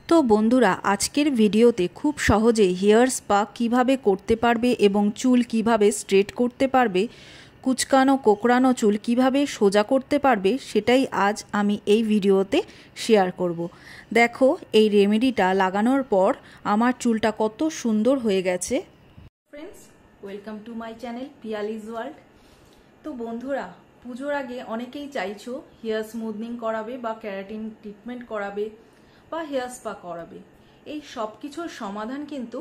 তো বন্ধুরা আজকের ভিডিওতে খুব সহজে হেয়ার স্পা কিভাবে করতে পারবে এবং চুল কিভাবে স্ট্রেট করতে পারবে, কুচকানো কোঁকড়ানো চুল কিভাবে সোজা করতে পারবে সেটাই আজ আমি এই ভিডিওতে শেয়ার করব। দেখো এই রেমেডিটা লাগানোর পর আমার চুলটা কত সুন্দর হয়ে গেছে। Friends, welcome to my channel Piyali's world. তো বন্ধুরা, পুজোর আগে অনেকেই চাইছো হেয়ার স্মুথনিং করাবে বা ক্যারাটিন ট্রিটমেন্ট করাবে বা হেয়ার স্পা করাবে। এই সব কিছুর সমাধান কিন্তু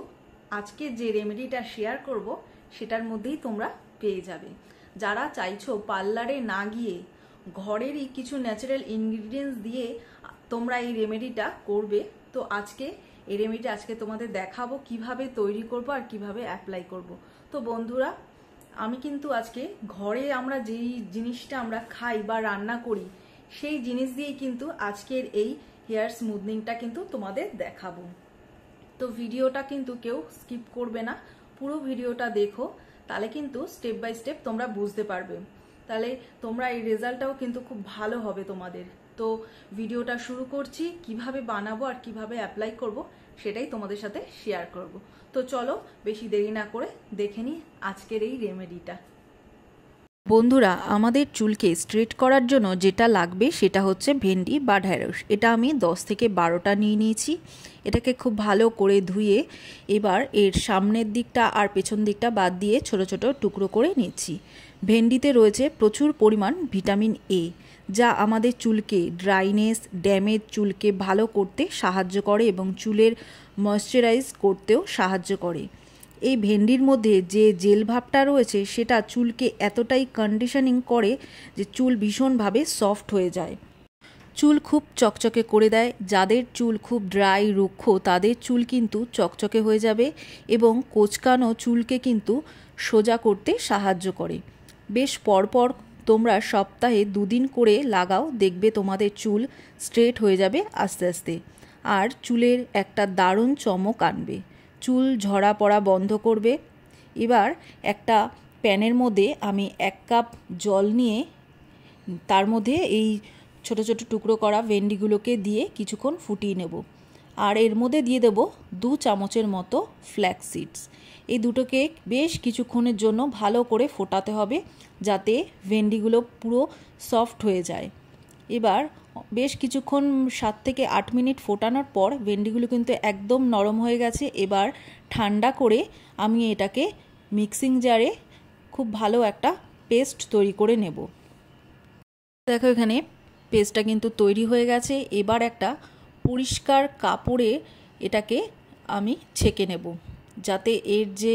আজকে যে রেমেডিটা শেয়ার করব সেটার মধ্যেই তোমরা পেয়ে যাবে। যারা চাইছো পার্লারে না গিয়ে ঘরেরই কিছু ন্যাচারাল ইনগ্রিডিয়েন্টস দিয়ে তোমরা এই রেমেডিটা করবে, তো আজকে এই রেমেডিটা আজকে তোমাদের দেখাবো কিভাবে তৈরি করব আর কিভাবে অ্যাপ্লাই করব। তো বন্ধুরা, আমি কিন্তু আজকে ঘরে আমরা যেই জিনিসটা আমরা খাই বা রান্না করি সেই জিনিস দিয়েই কিন্তু আজকের এই হেয়ার স্মুথনিংটা কিন্তু তোমাদের দেখাবো। তো ভিডিওটা কিন্তু কেউ স্কিপ করবে না, পুরো ভিডিওটা দেখো, তাহলে কিন্তু স্টেপ বাই স্টেপ তোমরা বুঝতে পারবে, তাহলে তোমরা এই রেজাল্টটাও কিন্তু খুব ভালো হবে তোমাদের। তো ভিডিওটা শুরু করছি, কিভাবে বানাবো আর কিভাবে অ্যাপ্লাই করব সেটাই তোমাদের সাথে শেয়ার করব। তো চলো বেশি দেরি না করে দেখে নিই আজকের এই রেমেডিটা। বন্ধুরা, আমাদের চুলকে স্ট্রেট করার জন্য যেটা লাগবে সেটা হচ্ছে ভেন্ডি বা ঢ্যাঁড়স। এটা আমি 10 থেকে 12টা নিয়ে নিয়েছি। এটাকে খুব ভালো করে ধুয়ে এবার এর সামনের দিকটা আর পেছন দিকটা বাদ দিয়ে ছোট ছোট টুকরো করে নিচ্ছি। ভেন্ডিতে রয়েছে প্রচুর পরিমাণ ভিটামিন এ, যা আমাদের চুলকে ড্রাইনেস ড্যামেজ চুলকে ভালো করতে সাহায্য করে এবং চুলের ময়শ্চারাইজ করতেও সাহায্য করে। এই ভেন্ডির মধ্যে যে জেল ভাবটা রয়েছে সেটা চুলকে এতটাই কন্ডিশনিং করে যে চুল ভীষণভাবে সফট হয়ে যায়, চুল খুব চকচকে করে দেয়। যাদের চুল খুব ড্রাই রুক্ষ তাদের চুল কিন্তু চকচকে হয়ে যাবে এবং কোঁচকানো চুলকে কিন্তু সোজা করতে সাহায্য করে। বেশ পরপর তোমরা সপ্তাহে 2 দিন করে লাগাও, দেখবে তোমাদের চুল স্ট্রেট হয়ে যাবে আস্তে আস্তে, আর চুলের একটা দারুণ চমক আনবে, চুল ঝরা পড়া বন্ধ করবে। এবার একটা প্যানের মধ্যে আমি 1 কাপ জল নিয়ে তার মধ্যে এই ছোট ছোট টুকরো করা ভেন্ডিগুলোকে দিয়ে কিছুক্ষণ ফুটিয়ে নেব। আর এর মধ্যে দিয়ে দেব 2 চামচের মতো ফ্ল্যাক্স সিডস। এই দুটোকে বেশ কিছুক্ষণের জন্য ভালো করে ফোটাতে হবে যাতে ভেন্ডিগুলো পুরো সফট হয়ে যায়। এবার বেশ কিছুক্ষণ 7 থেকে 8 মিনিট ফোটানোর পর ভেন্ডিগুলো কিন্তু একদম নরম হয়ে গেছে। এবার ঠান্ডা করে আমি এটাকে মিক্সিং জারে খুব ভালো একটা পেস্ট তৈরি করে নেব। দেখো এখানে পেস্টটা কিন্তু তৈরি হয়ে গেছে। এবার একটা পরিষ্কার কাপড়ে এটাকে আমি ছেঁকে নেব যাতে এর যে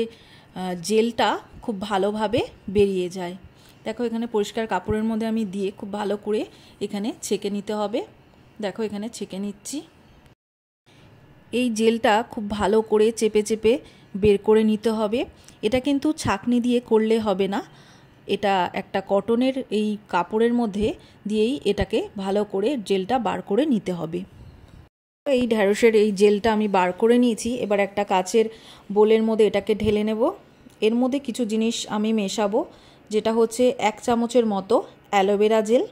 জেলটা খুব ভালোভাবে বেরিয়ে যায়। দেখো এখানে পরিষ্কার কাপড়ের মধ্যে আমি দিয়ে খুব ভালো করে এখানে ছেঁকে নিতে হবে। দেখো এখানে ছেঁকে নিচ্ছি। এই জেলটা খুব ভালো করে চেপে চেপে বের করে নিতে হবে। এটা কিন্তু ছাঁকনি দিয়ে করলে হবে না, এটা একটা কটনের এই কাপড়ের মধ্যে দিয়েই এটাকে ভালো করে জেলটা বার করে নিতে হবে। এই ঢ্যাঁড়সের এই জেলটা আমি বার করে নিয়েছি। এবার একটা কাচের বোলের মধ্যে এটাকে ঢেলে নেব। এর মধ্যে কিছু জিনিস আমি মেশাবো, যেটা হচ্ছে 1 চামচের মতো অ্যালোভেরা জেল।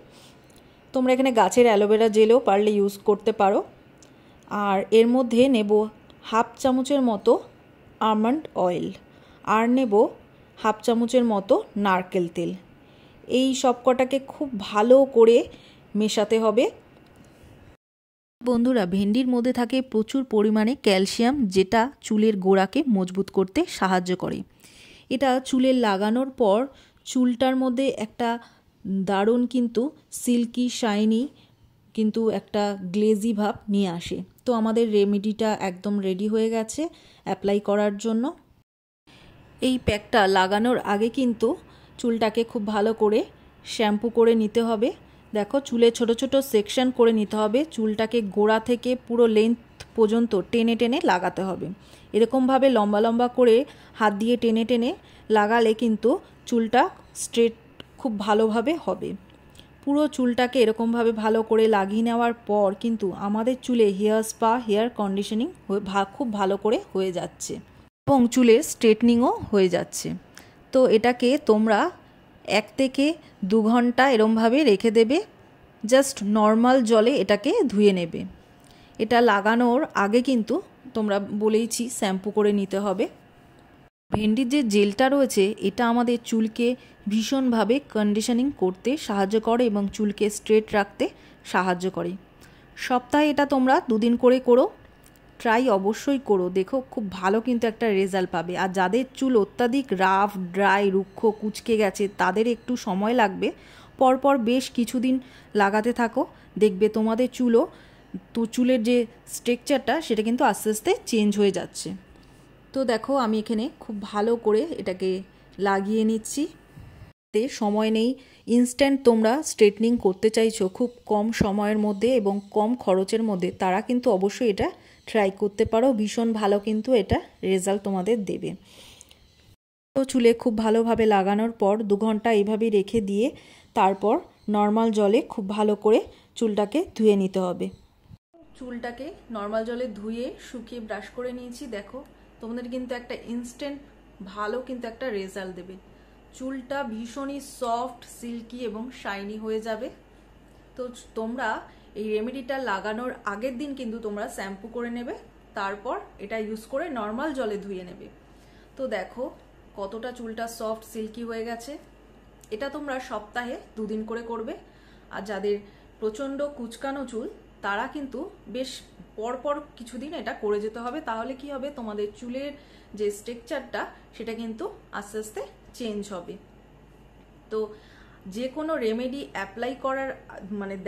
তোমরা এখানে গাছের অ্যালোভেরা জেলও পারলে ইউজ করতে পারো। আর এর মধ্যে নেব 1/2 চামচের মতো আমন্ড অয়েল, আর নেব 1/2 চামচের মতো নারকেল তেল। এই সব কটাকে খুব ভালো করে মেশাতে হবে। বন্ধুরা, ভেন্ডির মধ্যে থাকে প্রচুর পরিমাণে ক্যালসিয়াম, যেটা চুলের গোড়াকে মজবুত করতে সাহায্য করে। এটা চুলে লাগানোর পর চুলটার মধ্যে একটা দারুণ কিন্তু সিল্কি শাইনি কিন্তু একটা গ্লেজি ভাব নিয়ে আসে। তো আমাদের রেমেডিটা একদম রেডি হয়ে গেছে অ্যাপ্লাই করার জন্য। এই প্যাকটা লাগানোর আগে কিন্তু চুলটাকে খুব ভালো করে শ্যাম্পু করে নিতে হবে। দেখো চুলে ছোট ছোট সেকশন করে নিতে হবে, চুলটাকে গোড়া থেকে পুরো লেন্থ পর্যন্ত টেনে টেনে লাগাতে হবে। এরকমভাবে লম্বা লম্বা করে হাত দিয়ে টেনে টেনে লাগালে কিন্তু চুলটা স্ট্রেট খুব ভালোভাবে হবে। পুরো চুলটাকে এরকমভাবে ভালো করে লাগিয়ে নেওয়ার পর কিন্তু আমাদের চুলে হেয়ার স্পা হেয়ার কন্ডিশনিং খুব ভালো করে হয়ে যাচ্ছে এবং চুলের স্ট্রেটনিংও হয়ে যাচ্ছে। তো এটাকে তোমরা 1 থেকে 2 ঘন্টা এরমভাবে রেখে দেবে, জাস্ট নর্মাল জলে এটাকে ধুয়ে নেবে। এটা লাগানোর আগে কিন্তু তোমরা বলেইছি শ্যাম্পু করে নিতে হবে। ভেন্ডির যে জেলটা রয়েছে এটা আমাদের চুলকে ভীষণভাবে কন্ডিশনিং করতে সাহায্য করে এবং চুলকে স্ট্রেট রাখতে সাহায্য করে। সপ্তাহে এটা তোমরা 2 দিন করে করো, ট্রাই অবশ্যই করো, দেখো খুব ভালো কিন্তু একটা রেজাল্ট পাবে। আর যাদের চুল অত্যাধিক রাফ, ড্রাই, রুক্ষ, কুঁচকে গেছে তাদের একটু সময় লাগবে, পরপর বেশ কিছুদিন লাগাতে থাকো, দেখবে তোমাদের চুলের যে স্ট্রাকচারটা সেটা কিন্তু আস্তে আস্তে চেঞ্জ হয়ে যাচ্ছে। তো দেখো আমি এখানে খুব ভালো করে এটাকে লাগিয়ে নিচ্ছি। সময় নেই, ইনস্ট্যান্ট তোমরা স্ট্রেটনিং করতে চাইছো খুব কম সময়ের মধ্যে এবং কম খরচের মধ্যে, তারা কিন্তু অবশ্যই এটা ট্রাই করতে পারো, ভীষণ ভালো কিন্তু এটা রেজাল্ট তোমাদের দেবে। তো চুলে খুব ভালোভাবে লাগানোর পর 2 ঘন্টা এইভাবেই রেখে দিয়ে তারপর নর্মাল জলে খুব ভালো করে চুলটাকে ধুয়ে নিতে হবে। চুলটাকে নর্মাল জলে ধুয়ে শুকিয়ে ব্রাশ করে নিয়েছি। দেখো তোমাদের কিন্তু একটা ইনস্ট্যান্ট ভালো কিন্তু একটা রেজাল্ট দেবে, চুলটা ভীষণই সফট, সিল্কি এবং শাইনি হয়ে যাবে। তো তোমরা এই রেমেডিটা লাগানোর আগের দিন কিন্তু তোমরা শ্যাম্পু করে নেবে, তারপর এটা ইউজ করে নর্মাল জলে ধুয়ে নেবে। তো দেখো কতটা চুলটা সফট সিল্কি হয়ে গেছে। এটা তোমরা সপ্তাহে 2 দিন করে করবে। আর যাদের প্রচণ্ড কুচকানো চুল তারা কিন্তু বেশ পরপর কিছুদিন এটা করে যেতে হবে, তাহলে কি হবে তোমাদের চুলের যে স্ট্রাকচারটা সেটা কিন্তু আস্তে আস্তে চেঞ্জ হবে। তো যে কোনো রেমেডি অ্যাপ্লাই করার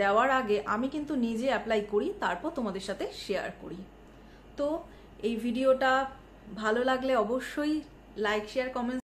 দেওয়ার আগে আমি কিন্তু নিজে অ্যাপ্লাই করি, তারপর তোমাদের সাথে শেয়ার করি। তো এই ভিডিওটা ভালো লাগলে অবশ্যই লাইক, শেয়ার, কমেন্ট